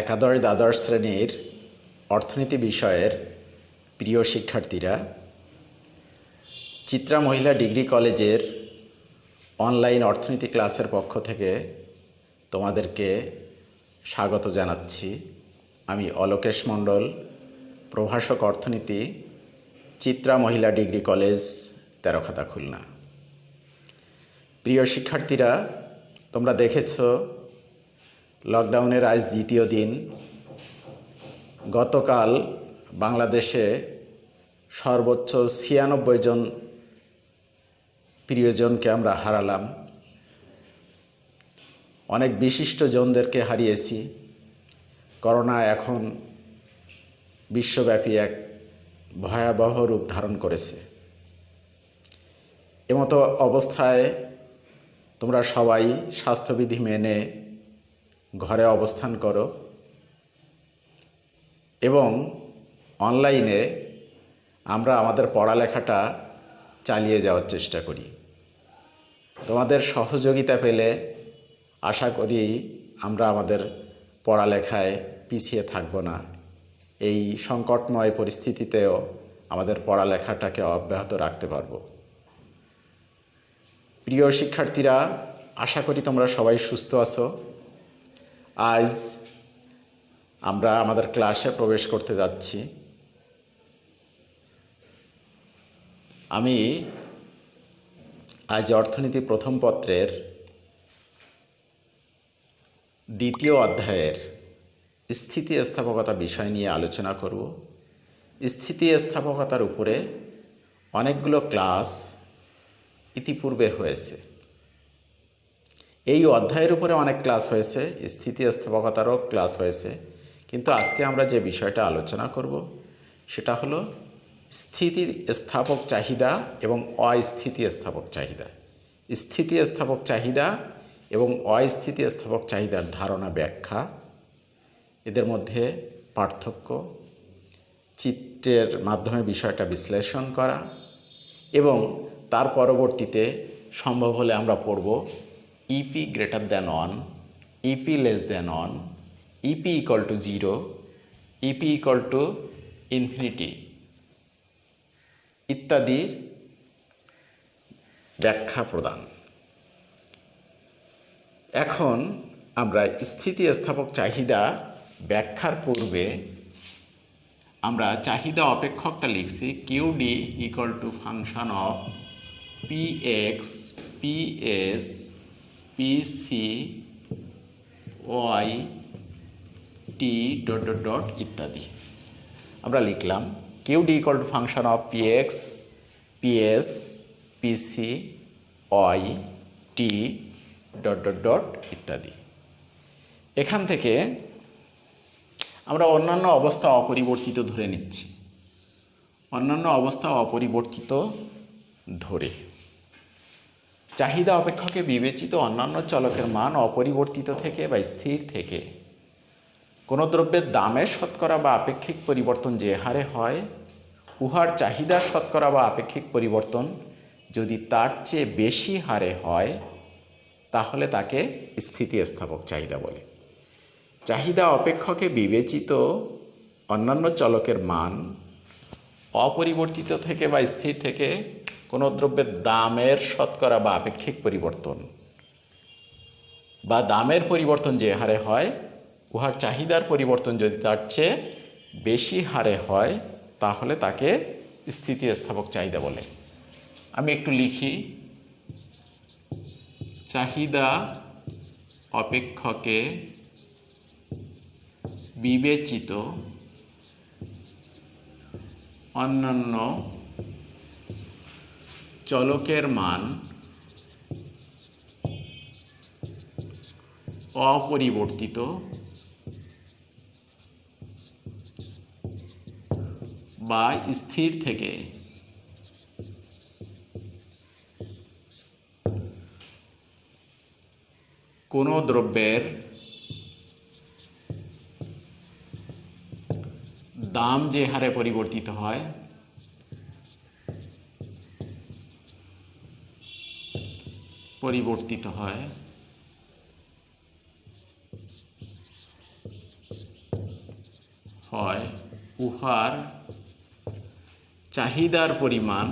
একাদশ দ্বাদশ শ্রেণীর অর্থনীতি বিষয়ের প্রিয় শিক্ষার্থীরা, চিত্রা মহিলা ডিগ্রি কলেজের অনলাইন অর্থনীতি ক্লাসের পক্ষ থেকে তোমাদেরকে স্বাগত জানাচ্ছি। আমি অলোকেশ মণ্ডল, প্রভাষক অর্থনীতি, চিত্রা মহিলা ডিগ্রি কলেজ, তেরোখাতা, খুলনা। প্রিয় শিক্ষার্থীরা, তোমরা দেখেছ লকডাউনের আজ দ্বিতীয় দিন। গতকাল বাংলাদেশে সর্বোচ্চ 96 জন প্রিয়জনকে আমরা হারালাম। অনেক বিশিষ্ট জনদেরকে হারিয়েছি। করোনা এখন বিশ্বব্যাপী এক ভয়াবহ রূপ ধারণ করেছে। এমতো অবস্থায় তোমরা সবাই স্বাস্থ্যবিধি মেনে ঘরে অবস্থান করো এবং অনলাইনে আমরা আমাদের পড়ালেখাটা চালিয়ে যাওয়ার চেষ্টা করি। তোমাদের সহযোগিতা পেলে আশা করি আমরা আমাদের পড়ালেখায় পিছিয়ে থাকব না। এই সংকটময় পরিস্থিতিতেও আমাদের পড়ালেখাটাকে অব্যাহত রাখতে পারব। প্রিয় শিক্ষার্থীরা, আশা করি তোমরা সবাই সুস্থ আছো। আজ আমরা আমাদের ক্লাসে প্রবেশ করতে যাচ্ছি। আমি আজ অর্থনীতি প্রথম পত্রের দ্বিতীয় অধ্যায়ের স্থিতিস্থাপকতা বিষয় নিয়ে আলোচনা করব। স্থিতিস্থাপকতার উপরে অনেকগুলো ক্লাস ইতিপূর্বে হয়েছে। এই অধ্যায়ের উপরে অনেক ক্লাস হয়েছে, স্থিতিস্থাপকতারও ক্লাস হয়েছে, কিন্তু আজকে আমরা যে বিষয়টা আলোচনা করব সেটা হলো স্থিতিস্থাপক চাহিদা এবং অস্থিতিস্থাপক চাহিদা। স্থিতিস্থাপক চাহিদা এবং অস্থিতিস্থাপক চাহিদার ধারণা, ব্যাখ্যা, এদের মধ্যে পার্থক্য, চিত্রের মাধ্যমে বিষয়টা বিশ্লেষণ করা এবং তার পরবর্তীতে সম্ভব হলে আমরা পড়ব EP greater than 1, EP less than 1, EP equal to 0, EP equal to infinity ইত্যাদি ব্যাখ্যা প্রদান। এখন আমরা স্থিতিস্থাপক চাহিদা ব্যাখ্যার পূর্বে আমরা চাহিদা অপেক্ষকটা লিখছি QD equal to function of PX, PS, PC, Y, T dot dot dot ইত্যাদি। আমরা লিখলাম QD equal to function of PX, PS, PC, Y, T dot dot dot ইত্যাদি। এখান থেকে আমরা অন্যান্য অবস্থা অপরিবর্তিত ধরে নিচ্ছি। অন্যান্য অবস্থা অপরিবর্তিত ধরে চাহিদা অপেক্ষকে বিবেচিত অন্যান্য চলকের মান অপরিবর্তিত থেকে বা স্থির থেকে কোনো দ্রব্যের দামের শতকরা বা আপেক্ষিক পরিবর্তন যে হারে হয়, উহার চাহিদার শতকরা বা আপেক্ষিক পরিবর্তন যদি তার চেয়ে বেশি হারে হয় তাহলে তাকে স্থিতিস্থাপক চাহিদা বলে। চাহিদা অপেক্ষকে বিবেচিত অন্যান্য চলকের মান অপরিবর্তিত থেকে বা স্থির থেকে কোনো দ্রব্যের দামের শতকরা বা আপেক্ষিক পরিবর্তন বা দামের পরিবর্তন যে হারে হয়, উহার চাহিদার পরিবর্তন যদি তার চেয়ে বেশি হারে হয় তাহলে তাকে স্থিতিস্থাপক চাহিদা বলে। আমি একটু লিখি, চাহিদা অপেক্ষকে বিবেচিত অন্যান্য চলকের মান অপরিবর্তিত বা স্থির থেকে কোনো দ্রব্যের দাম যে হারে পরিবর্তিত হয় হয় উহার চাহিদার পরিমাণ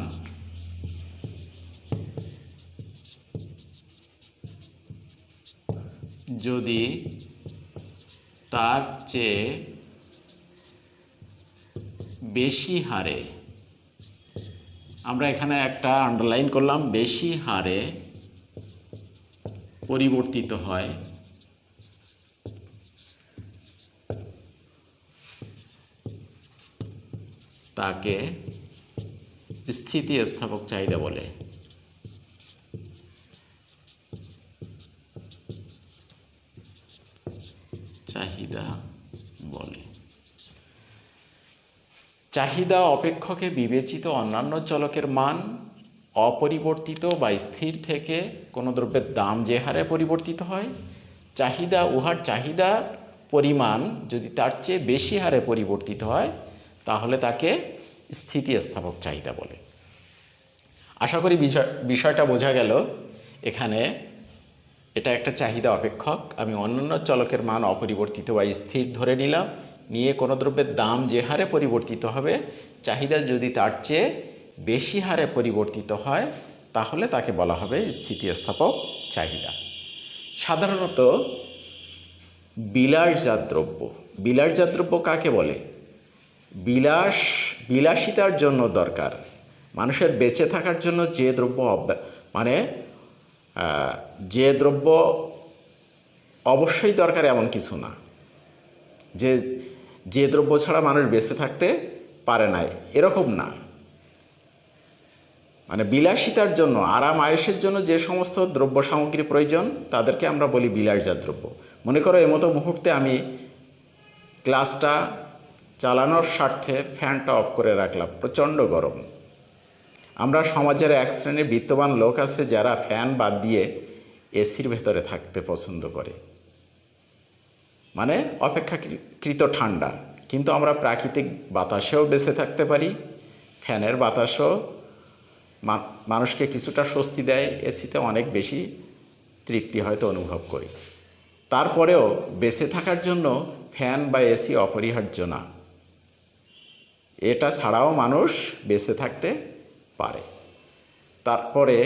যদি তার চেয়ে বেশি হারে, আমরা এখানে একটা আন্ডারলাইন করলাম, বেশি হারে পরিবর্তিত হয় তাকে স্থিতিস্থাপক চাহিদা বলে। চাহিদা বলে। চাহিদা অপেক্ষকে বিবেচিত অন্যান্য চলকের মান অপরিবর্তিত বা স্থির থেকে কোনো দ্রব্যের দাম যে হারে পরিবর্তিত হয়, চাহিদা উহার চাহিদা পরিমাণ যদি তার চেয়ে বেশি হারে পরিবর্তিত হয় তাহলে তাকে স্থিতিস্থাপক চাহিদা বলে। আশা করি বিষয়টা বোঝা গেল। এখানে এটা একটা চাহিদা অপেক্ষক, আমি অন্যান্য চলকের মান অপরিবর্তিত বা স্থির ধরে নিলাম, নিয়ে কোনো দ্রব্যের দাম যে হারে পরিবর্তিত হবে, চাহিদা যদি তার চেয়ে বেশি হারে পরিবর্তিত হয় তাহলে তাকে বলা হবে স্থিতিস্থাপক চাহিদা। সাধারণত বিলাসজাত দ্রব্য, বিলাসজাত দ্রব্য কাকে বলে? বিলাসিতার জন্য দরকার, মানুষের বেঁচে থাকার জন্য যে দ্রব্য যে দ্রব্য অবশ্যই দরকার এমন কিছু না, যে দ্রব্য ছাড়া মানুষ বেঁচে থাকতে পারে না, এরকম না। মানে বিলাসিতার জন্য, আরাম আয়েসের জন্য যে সমস্ত দ্রব্য সামগ্রী প্রয়োজন তাদেরকে আমরা বলি বিলাসজাত দ্রব্য। মনে করো এমতো মুহূর্তে আমি ক্লাসটা চালানোর স্বার্থে ফ্যানটা অফ করে রাখলাম, প্রচণ্ড গরম। আমরা সমাজের এক শ্রেণীর বিত্তবান লোক আছে যারা ফ্যান বাদ দিয়ে এসির ভেতরে থাকতে পছন্দ করে, মানে অপেক্ষাকৃত ঠান্ডা। কিন্তু আমরা প্রাকৃতিক বাতাসেও বেঁচে থাকতে পারি, ফ্যানের বাতাসও মানুষকে কিছুটা স্বস্তি দেয়, এসিতে অনেক বেশি তৃপ্তি হয়তো অনুভব করি। তারপরেও বেঁচে থাকার জন্য ফ্যান বা এসি অপরিহার্য না, এটা ছাড়াও মানুষ বেঁচে থাকতে পারে। তারপরে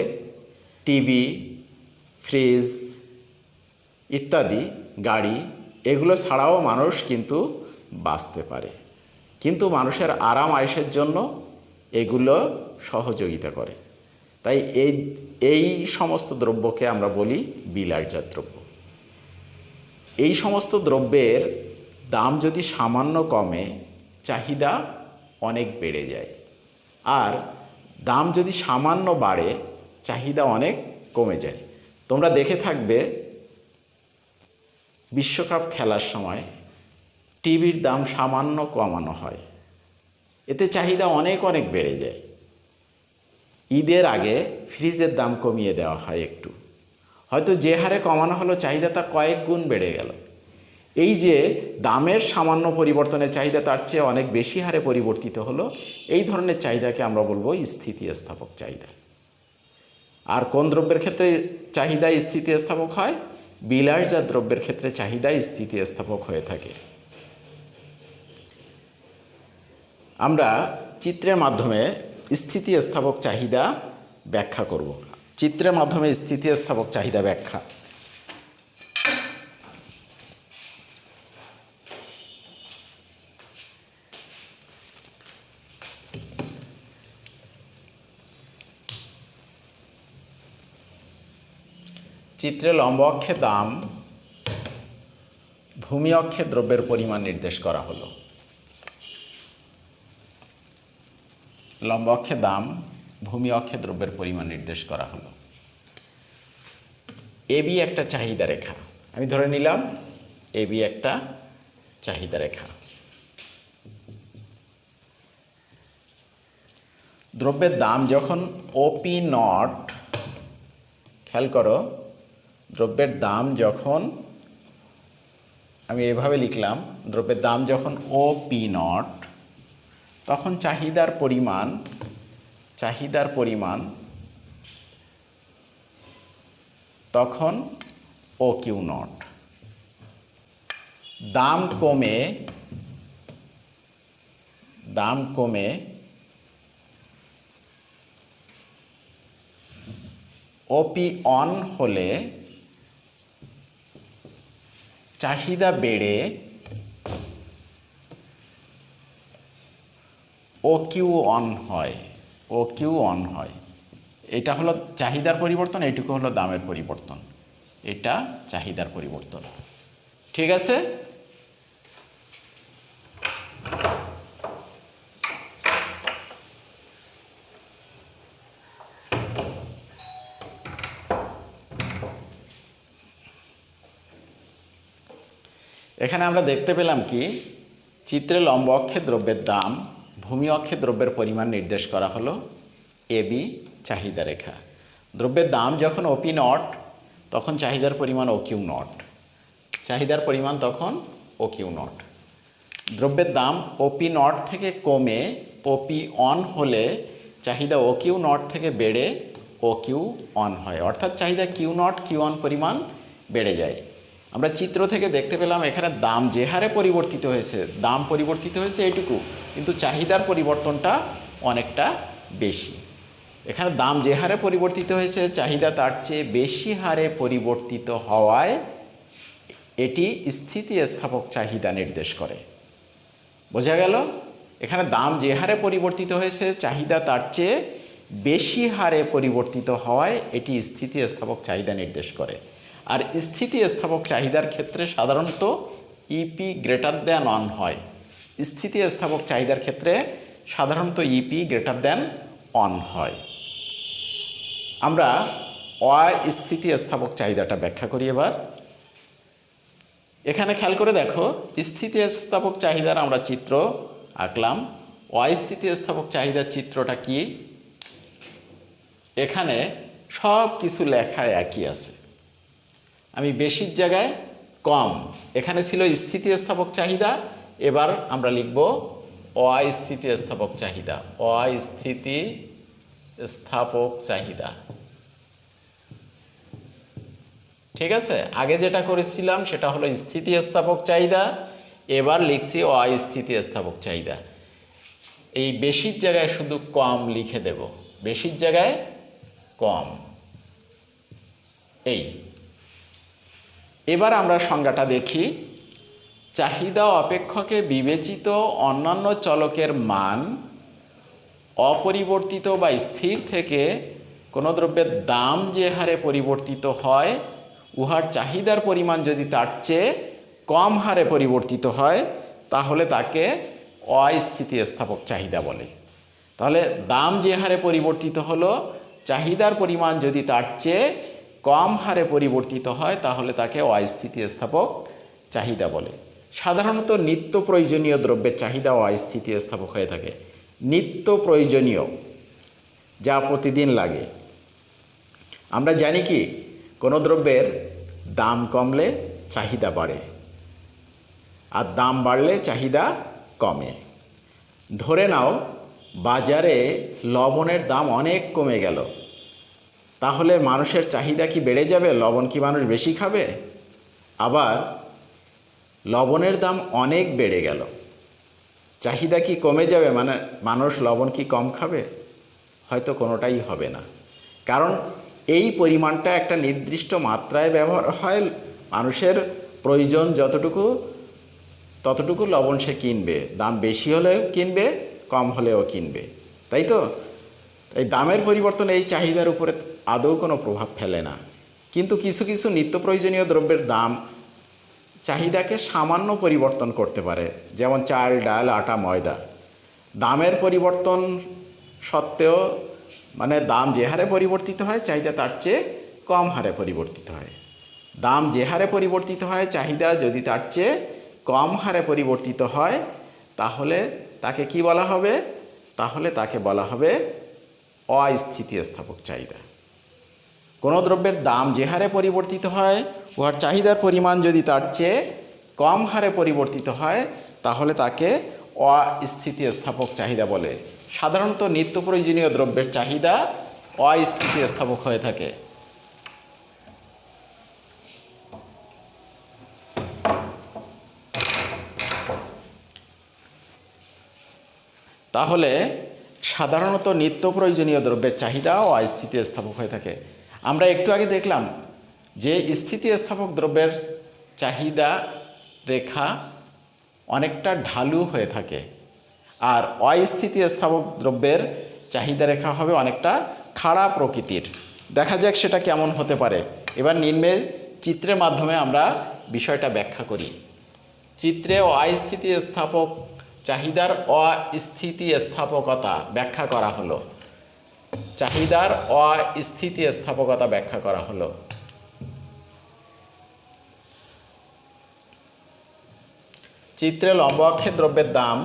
টিভি, ফ্রিজ ইত্যাদি, গাড়ি, এগুলো ছাড়াও মানুষ কিন্তু বাঁচতে পারে। কিন্তু মানুষের আরাম আয়েসের জন্য এগুলো সহযোগিতা করে। তাই এই সমস্ত দ্রব্যকে আমরা বলি বিলাসজাত দ্রব্য। এই সমস্ত দ্রব্যের দাম যদি সামান্য কমে চাহিদা অনেক বেড়ে যায়, আর দাম যদি সামান্য বাড়ে চাহিদা অনেক কমে যায়। তোমরা দেখে থাকবে বিশ্বকাপ খেলার সময় টিভির দাম সামান্য কমানো হয়, এতে চাহিদা অনেক অনেক বেড়ে যায়। ঈদের আগে ফ্রিজের দাম কমিয়ে দেওয়া হয় একটু, হয়তো যে হারে কমানো হলো চাহিদা তার কয়েক গুণ বেড়ে গেল। এই যে দামের সামান্য পরিবর্তনে চাহিদা তার চেয়ে অনেক বেশি হারে পরিবর্তিত হলো, এই ধরনের চাহিদাকে আমরা বলবো স্থিতিস্থাপক চাহিদা। আর কোন দ্রব্যের ক্ষেত্রে চাহিদা স্থিতিস্থাপক হয়? বিলাসজাত দ্রব্যের ক্ষেত্রে চাহিদা স্থিতিস্থাপক হয়ে থাকে। আমরা চিত্রের মাধ্যমে স্থিতিস্থাপক চাহিদা ব্যাখ্যা করব। চিত্রের মাধ্যমে স্থিতিস্থাপক চাহিদা ব্যাখ্যা। চিত্রে লম্ব অক্ষে দাম, ভূমি অক্ষে দ্রব্যের পরিমাণ নির্দেশ করা হলো। লম্ব অক্ষে দাম, ভূমি অক্ষে দ্রব্যের পরিমাণ নির্দেশ করা হলো। এবি একটা চাহিদা রেখা, আমি ধরে নিলাম এবি একটা চাহিদা রেখা। দ্রব্যের দাম যখন ওপি নট, খেয়াল করো, দ্রব্যের দাম যখন, আমি এভাবে লিখলাম, দ্রব্যের দাম যখন ওপি নট, তখন চাহিদার পরিমাণ তখন ও কিউ নট। দাম কমে দাম কমে ওপি অন হলে চাহিদা বেড়ে ও কিউ অন হয়, ও কিউ অন হয়। এটা হলো চাহিদার পরিবর্তন, এইটুকু হলো দামের পরিবর্তন, এটা চাহিদার পরিবর্তন। ঠিক আছে? এখানে আমরা দেখতে পেলাম কি, চিত্রে লম্ব অক্ষে দ্রব্যের দাম, ভূমি অক্ষে দ্রব্যের পরিমাণ নির্দেশ করা হলো এবি চাহিদা রেখা। দ্রব্যের দাম যখন ওপি নট, তখন চাহিদার পরিমাণ ও কিউ নট, চাহিদার পরিমাণ তখন ও কিউ নট। দ্রব্যের দাম ওপি নট থেকে কমে ওপি অন হলে চাহিদা ও কিউ নট থেকে বেড়ে ও কিউ অন হয়, অর্থাৎ চাহিদা কিউ নট কিউ অন পরিমাণ বেড়ে যায়। আমরা চিত্র থেকে দেখতে পেলাম এখানে দাম যে হারে পরিবর্তিত হয়েছে, দাম পরিবর্তিত হয়েছে এইটুকু, কিন্তু চাহিদার পরিবর্তনটা অনেকটা বেশি। এখানে দাম যে হারে পরিবর্তিত হয়েছে, চাহিদা তার চেয়ে বেশি হারে পরিবর্তিত হওয়ায় এটি স্থিতিস্থাপক চাহিদা নির্দেশ করে। বোঝা গেল? এখানে দাম যে হারে পরিবর্তিত হয়েছে, চাহিদা তার চেয়ে বেশি হারে পরিবর্তিত হওয়ায় এটি স্থিতিস্থাপক চাহিদা নির্দেশ করে। আর স্থিতিস্থাপক চাহিদার ক্ষেত্রে সাধারণত ইপি গ্রেটার দ্যান অন হয়। স্থিতিস্থাপক চাহিদার ক্ষেত্রে সাধারণত ইপি গ্রেটার দ্যান অন হয়। আমরা অস্থিতিস্থাপক চাহিদাটা ব্যাখ্যা করি এবার। এখানে খেয়াল করে দেখো, স্থিতিস্থাপক চাহিদার আমরা চিত্র আঁকলাম। অস্থিতিস্থাপক চাহিদার চিত্রটা কি? এখানে সব কিছু লেখা একই আছে, আমি বেশির জায়গায় কম, এখানে ছিল স্থিতিস্থাপক চাহিদা, এবার আমরা লিখব অস্থিতিস্থাপক চাহিদা, অস্থিতিস্থাপক চাহিদা। ঠিক আছে? আগে যেটা করেছিলাম সেটা হলো স্থিতিস্থাপক চাহিদা, এবার লিখছি অস্থিতিস্থাপক চাহিদা। এই বেশির জায়গায় শুধু কম লিখে দেব, বেশির জায়গায় কম। এই এবার আমরা সংজ্ঞাটা দেখি। চাহিদা অপেক্ষকে বিবেচিত অন্যান্য চলকের মান অপরিবর্তিত বা স্থির থেকে কোনো দ্রব্যের দাম যে হারে পরিবর্তিত হয়, উহার চাহিদার পরিমাণ যদি তার চেয়ে কম হারে পরিবর্তিত হয়, তাহলে তাকে অস্থিতিস্থাপক চাহিদা বলে। তাহলে দাম যে হারে পরিবর্তিত হলো, চাহিদার পরিমাণ যদি তার চেয়ে কম হারে পরিবর্তিত হয়, তাহলে তাকে অস্থিতিস্থাপক চাহিদা বলে। সাধারণত নিত্য প্রয়োজনীয় দ্রব্যের চাহিদা অস্থিতিস্থাপক হয়ে থাকে। নিত্য প্রয়োজনীয়, যা প্রতিদিন লাগে। আমরা জানি কি, কোনো দ্রব্যের দাম কমলে চাহিদা বাড়ে, আর দাম বাড়লে চাহিদা কমে। ধরে নাও বাজারে লবণের দাম অনেক কমে গেল, তাহলে মানুষের চাহিদা কি বেড়ে যাবে? লবণ কি মানুষ বেশি খাবে? আবার লবণের দাম অনেক বেড়ে গেল, চাহিদা কি কমে যাবে? মানে মানুষ লবণ কি কম খাবে? হয়তো কোনোটাই হবে না, কারণ এই পরিমাণটা একটা নির্দিষ্ট মাত্রায় ব্যবহার হয়। মানুষের প্রয়োজন যতটুকু, ততটুকু লবণ সে কিনবে। দাম বেশি হলেও কিনবে, কম হলেও কিনবে, তাই তো? এই দামের পরিবর্তন এই চাহিদার উপরে আদৌ কোনো প্রভাব ফেলে না। কিন্তু কিছু কিছু নিত্য প্রয়োজনীয় দ্রব্যের দাম চাহিদাকে সামান্য পরিবর্তন করতে পারে, যেমন চাল, ডাল, আটা, ময়দা। দামের পরিবর্তন সত্ত্বেও, মানে দাম যে হারে পরিবর্তিত হয়, চাহিদা তার চেয়ে কম হারে পরিবর্তিত হয়। দাম যে হারে পরিবর্তিত হয়, চাহিদা যদি তার চেয়ে কম হারে পরিবর্তিত হয়, তাহলে তাকে কি বলা হবে? তাহলে তাকে বলা হবে অস্থিতিস্থাপক চাহিদা। কোনো দ্রব্যের দাম যে হারে পরিবর্তিত হয়, উহার চাহিদার পরিমাণ যদি তার চেয়ে কম হারে পরিবর্তিত হয়, তাহলে তাকে অস্থিতিস্থাপক চাহিদা বলে। সাধারণত নিত্য প্রয়োজনীয় দ্রব্যের চাহিদা অস্থিতিস্থাপক হয়ে থাকে। তাহলে সাধারণত নিত্য প্রয়োজনীয় দ্রব্যের চাহিদা ও স্থিতিস্থাপক হয়ে থাকে। আমরা একটু আগে দেখলাম যে স্থিতিস্থাপক দ্রব্যের চাহিদা রেখা অনেকটা ঢালু হয়ে থাকে, আর অস্থিতিস্থাপক দ্রব্যের চাহিদা রেখা হবে অনেকটা খাড়া প্রকৃতির। দেখা যাক সেটা কেমন হতে পারে। এবার নিম্নে চিত্রের মাধ্যমে আমরা বিষয়টা ব্যাখ্যা করি। চিত্রে অস্থিতিস্থাপক চাহিদার অস্থিতিস্থাপকতা ব্যাখ্যা করা হলো। চাহিদার অস্থিতিস্থাপকতা ব্যাখ্যা করা হলো। চিত্রে লম্ব অক্ষে দ্রব্যের দাম,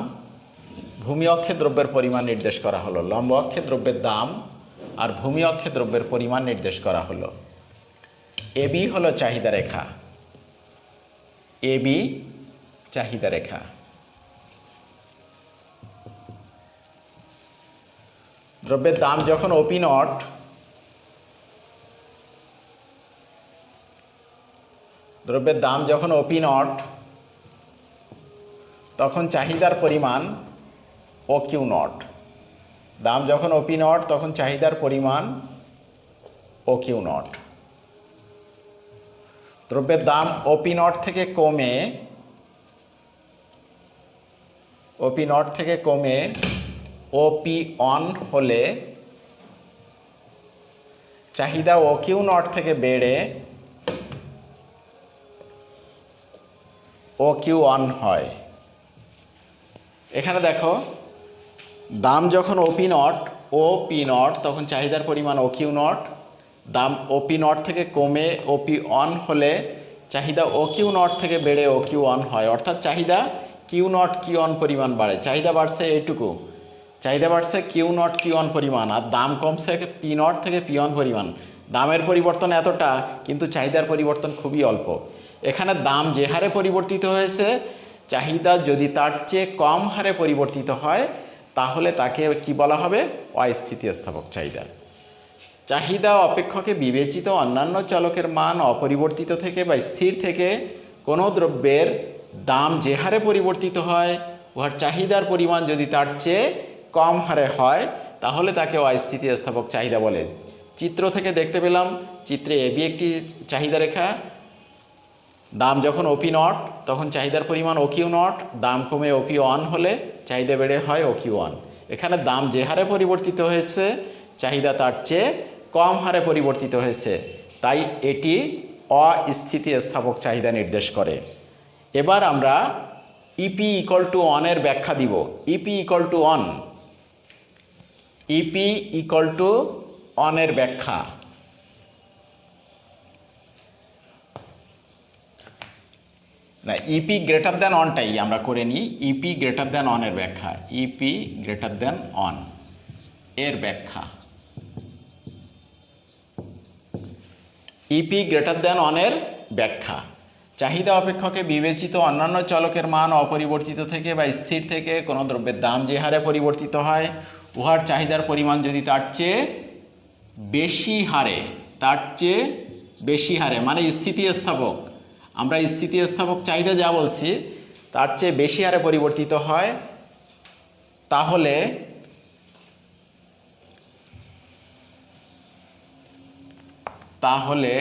ভূমি অক্ষে দ্রব্যের পরিমাণ নির্দেশ করা হলো। লম্ব অক্ষে দ্রব্যের দাম আর ভূমি অক্ষে দ্রব্যের পরিমাণ নির্দেশ করা হলো। এবি হলো চাহিদা রেখা, এবি চাহিদা রেখা। দ্রব্যের দাম যখন ওপি নট, দ্রব্যের দাম যখন ওপি নট, তখন চাহিদার পরিমাণ ও কিউ নট। দাম যখন ওপি নট তখন চাহিদার পরিমাণ ও কিউ নট। দ্রব্যের দাম ওপি নট থেকে কমে, ওপি নট থেকে কমে ওপি অন হলে চাহিদা ও কিউ নট থেকে বেড়ে ও কিউ অন হয়। এখানে দেখো, দাম যখন ওপি নট, ও পি নট, তখন চাহিদার পরিমাণ ও কিউ নট। দাম ওপি নট থেকে কমে ওপি অন হলে চাহিদা ও কিউ নট থেকে বেড়ে ও কিউ অন হয়। অর্থাৎ চাহিদা কিউ নট কিউ অন পরিমাণ বাড়ে। চাহিদা বাড়ছে এইটুকু, চাহিদা বাড়ছে কিউ নট কিউ অন পরিমাণ, আর দাম কমছে পি নট থেকে পি অন পরিমাণ। দামের পরিবর্তন এতটা, কিন্তু চাহিদার পরিবর্তন খুবই অল্প। এখানে দাম যে হারে পরিবর্তিত হয়েছে, চাহিদা যদি তার চেয়ে কম হারে পরিবর্তিত হয় তাহলে তাকে কি বলা হবে? অস্থিতিস্থাপক চাহিদা। চাহিদা অপেক্ষকে বিবেচিত অন্যান্য চলকের মান অপরিবর্তিত থেকে বা স্থির থেকে কোনো দ্রব্যের দাম যে হারে পরিবর্তিত হয়, উহার চাহিদার পরিমাণ যদি তার চেয়ে কম হারে হয় তাহলে তাকে অস্থিতিস্থাপক চাহিদা বলে। চিত্র থেকে দেখতে পেলাম, চিত্রে এবি একটি চাহিদা রেখা। দাম যখন ওপি নট তখন চাহিদার পরিমাণ ও কিউ নট। দাম কমে ওপি অন হলে চাহিদা বেড়ে হয় ও কিউ অন। এখানে দাম যে হারে পরিবর্তিত হয়েছে, চাহিদা তার চেয়ে কম হারে পরিবর্তিত হয়েছে, তাই এটি অস্থিতিস্থাপক চাহিদা নির্দেশ করে। এবার আমরা ইপি ইকুয়াল টু অনের ব্যাখ্যা দিব। EP equal to one, EP equal to অনের ব্যাখ্যা। না, ইপি গ্রেটার দ্যান অনটাই আমরা করে নিই। ইপি গ্রেটার দ্যান অনের ব্যাখ্যা, ইপি গ্রেটার দ্যান অন এর ব্যাখ্যা। ইপি গ্রেটার দ্যান অনের ব্যাখ্যা। চাহিদা অপেক্ষকে বিবেচিত অন্যান্য চলকের মান অপরিবর্তিত থেকে বা স্থির থেকে কোনো দ্রব্যের দাম যে হারে পরিবর্তিত হয়, উহার চাহিদার পরিমাণ যদি তার চেয়ে বেশি হারে, তার চেয়ে বেশি হারে মানে স্থিতিস্থাপক, আমরা স্থিতিস্থাপক চাহিদা যা বলছি তার চেয়ে বেশি হারে পরিবর্তিত হয়, তাহলে তাহলে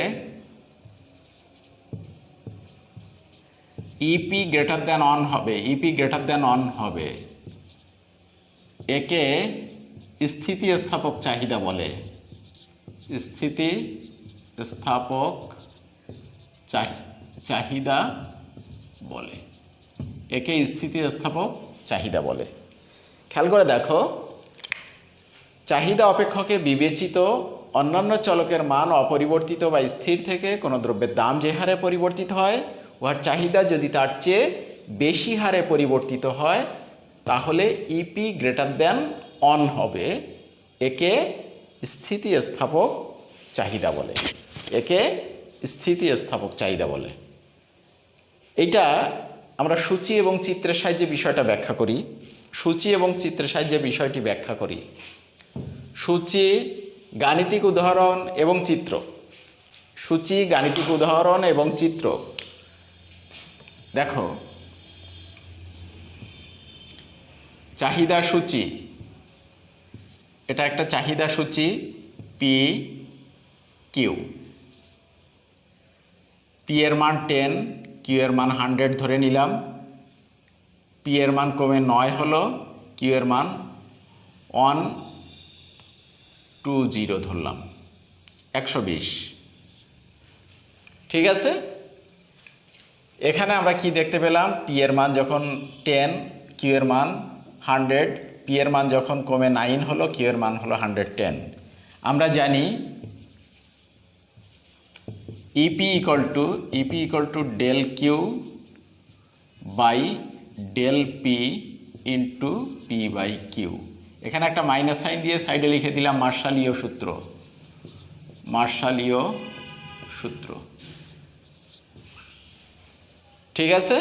ইপি গ্রেটার দ্যান অন হবে, ইপি গ্রেটার দ্যান অন হবে। একে স্থিতিস্থাপক চাহিদা বলে, স্থিতিস্থাপক চাহিদা বলে, একে স্থিতিস্থাপক চাহিদা বলে। খেয়াল করে দেখো, চাহিদা অপেক্ষকে বিবেচিত অন্যান্য চলকের মান অপরিবর্তিত বা স্থির থেকে কোনো দ্রব্যের দাম যে হারে পরিবর্তিত হয়, উহার চাহিদা যদি তার চেয়ে বেশি হারে পরিবর্তিত হয় তাহলে ইপি গ্রেটার দ্যান অন হবে। একে স্থিতিস্থাপক চাহিদা বলে, একে স্থিতিস্থাপক চাহিদা বলে। এইটা আমরা সূচি এবং চিত্রের সাহায্যে বিষয়টা ব্যাখ্যা করি। সূচি এবং চিত্রের সাহায্যে বিষয়টি ব্যাখ্যা করি। সূচি, গাণিতিক উদাহরণ এবং চিত্র। সূচি, গাণিতিক উদাহরণ এবং চিত্র। দেখো, চাহিদা সূচি, এটা একটা চাহিদা সূচি পি কিউ। পি এর মান 10, কিউ এর মান 100 ধরে নিলাম। পি এর মান কমে 9 হলো, কিউ এর মান 120 ধরলাম, 120। ঠিক আছে, এখানে আমরা কি দেখতে পেলাম? পি এর মান যখন 10, কিউ এর মান 100, পি এর মান যখন কমে 9 হলো, কিউ এর মান হলো 110। আমরা জানি EP equal to del Q by del P into P by Q. এখানে একটা মাইনাস সাইন দিয়ে সাইডে লিখে দিলাম মার্শালীয় সূত্র। ঠিক আছে,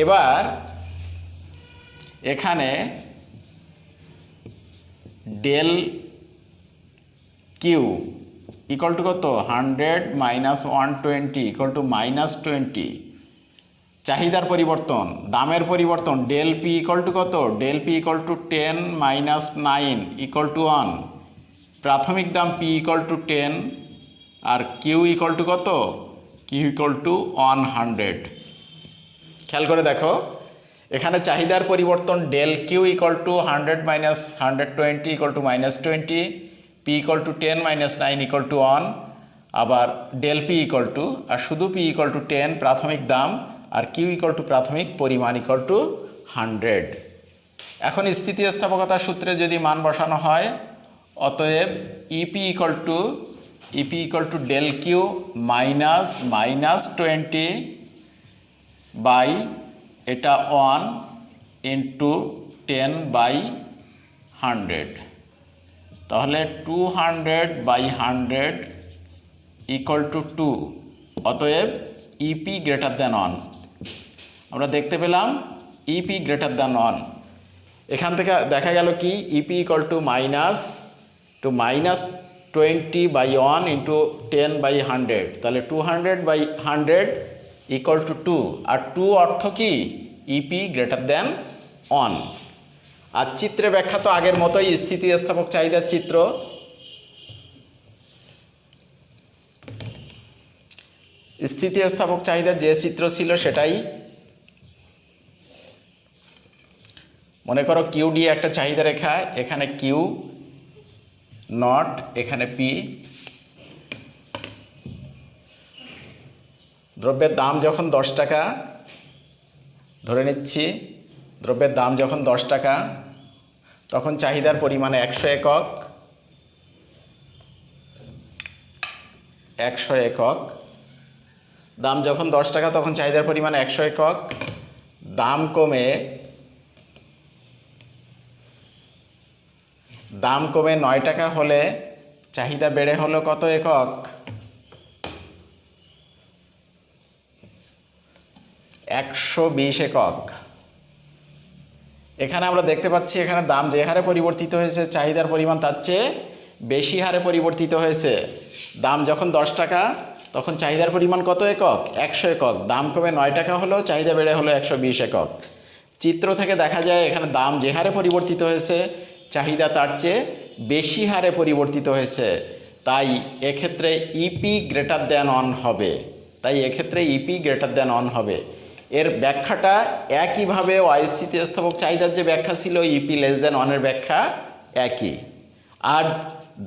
এবার এখানে ডেল কিউ ইকুয়াল টু কত? 100 মাইনাস 120 ইকুয়াল টু -20। চাহিদার পরিবর্তন, দামের পরিবর্তন, ডেল পি ইকুয়াল টু কত? Del P equal to 10 minus 9 equal to 1। প্রাথমিক দাম পি ইকুয়াল টু 10 আর কিউ ইকুয়াল টু কত? Q equal to 100। খেয়াল করে দেখো, এখানে চাহিদার পরিবর্তন del Q equal to 100 minus 120 equal to -20, P equal to 10 minus 9 equal to 1, আবার ডেল পি ইকুয়াল টু, আর শুধু পি ইকুয়াল টু 10 প্রাথমিক দাম, আর কিউ ইকুয়াল টু প্রাথমিক পরিমাণ ইকুয়াল টু 100। এখন স্থিতিস্থাপকতার সূত্রে যদি মান বসানো হয়, অতএব EP equal to del Q minus -20 by এটা 1 ইন্টু 10 বাই 100, তাহলে 200 বাই 100 ইকুয়াল টু 2। অতএব ইপি গ্রেটার দ্যান 1। আমরা দেখতে পেলাম ইপি গ্রেটার দ্যান 1। এখান থেকে দেখা গেল কি? EP equal to -20 by 1 into 10 by 100, তাহলে 200 বাই 100 ইকুয়াল টু 2। আর 2 অর্থ কি? E P greater than 1। আর চিত্রে ব্যাখ্যা তো আগের মতোই, স্থিতিস্থাপক চাহিদার চিত্র। স্থিতিস্থাপক চাহিদার যে চিত্র ছিল সেটাই। মনে করো কিউ ডি একটা চাহিদা রেখা, এখানে কিউ নট, এখানে পি। দ্রব্যের দাম যখন 10 টাকা ধরে নিচ্ছি, দ্রব্যের দাম যখন 10 টাকা, তখন চাহিদার পরিমাণে 100 একক। 100 একক দাম যখন 10 টাকা, তখন চাহিদার পরিমাণ 100 একক। দাম কমে 9 টাকা হলে চাহিদা বেড়ে হলো কত একক? 120 একক। এখানে আমরা দেখতে পাচ্ছি এখানে দাম যে হারে পরিবর্তিত হয়েছে, চাহিদার পরিমাণ তার চেয়ে বেশি হারে পরিবর্তিত হয়েছে। দাম যখন 10 টাকা, তখন চাহিদার পরিমাণ কত একক? 100 একক। দাম কমে 9 টাকা হলো, চাহিদা বেড়ে হলো 120 একক। চিত্র থেকে দেখা যায় এখানে দাম যে হারে পরিবর্তিত হয়েছে, চাহিদা তার চেয়ে বেশি হারে পরিবর্তিত হয়েছে। তাই এক্ষেত্রে ইপি গ্রেটার দ্যান 1 হবে। এর ব্যাখ্যাটা একইভাবে অস্থিতিস্থাপক চাহিদার যে ব্যাখ্যা ছিল, ইপি লেস দ্যান 1 এর ব্যাখ্যা একই। আর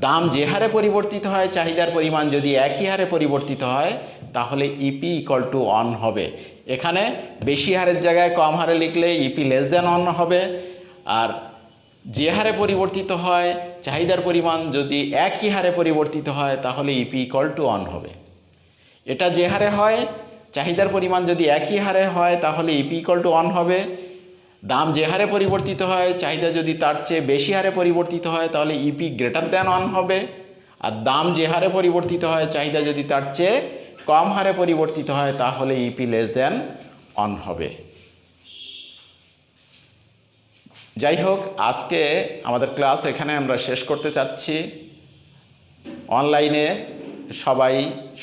দাম যে হারে পরিবর্তিত হয়, চাহিদার পরিমাণ যদি একই হারে পরিবর্তিত হয়, তাহলে ইপি ইকুয়াল টু 1 হবে। এখানে বেশি হারের জায়গায় কম হারে লিখলে ইপি লেস দ্যান 1 হবে। আর যে হারে পরিবর্তিত হয়, চাহিদার পরিমাণ যদি একই হারে পরিবর্তিত হয়, তাহলে ইপি ইকুয়াল টু 1 হবে। এটা যে হারে হয়, চাহিদার পরিমাণ যদি একই হারে হয়, তাহলে ইপি ইকুয়াল টু 1 হবে। দাম যে হারে পরিবর্তিত হয়, চাহিদা যদি তার চেয়ে বেশি হারে পরিবর্তিত হয়, তাহলে ইপি গ্রেটার দ্যান 1 হবে। আর দাম যে হারে পরিবর্তিত হয়, চাহিদা যদি তার চেয়ে কম হারে পরিবর্তিত হয়, তাহলে ইপি লেস দ্যান 1 হবে। যাই হোক, আজকে আমাদের ক্লাস এখানে আমরা শেষ করতে চাচ্ছি। অনলাইনে সবাই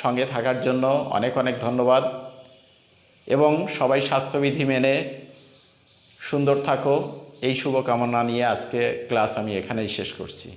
সঙ্গে থাকার জন্য অনেক অনেক ধন্যবাদ, এবং সবাই স্বাস্থ্যবিধি মেনে সুন্দর থাকো, এই শুভকামনা নিয়ে আজকে ক্লাস আমি এখানেই শেষ করছি।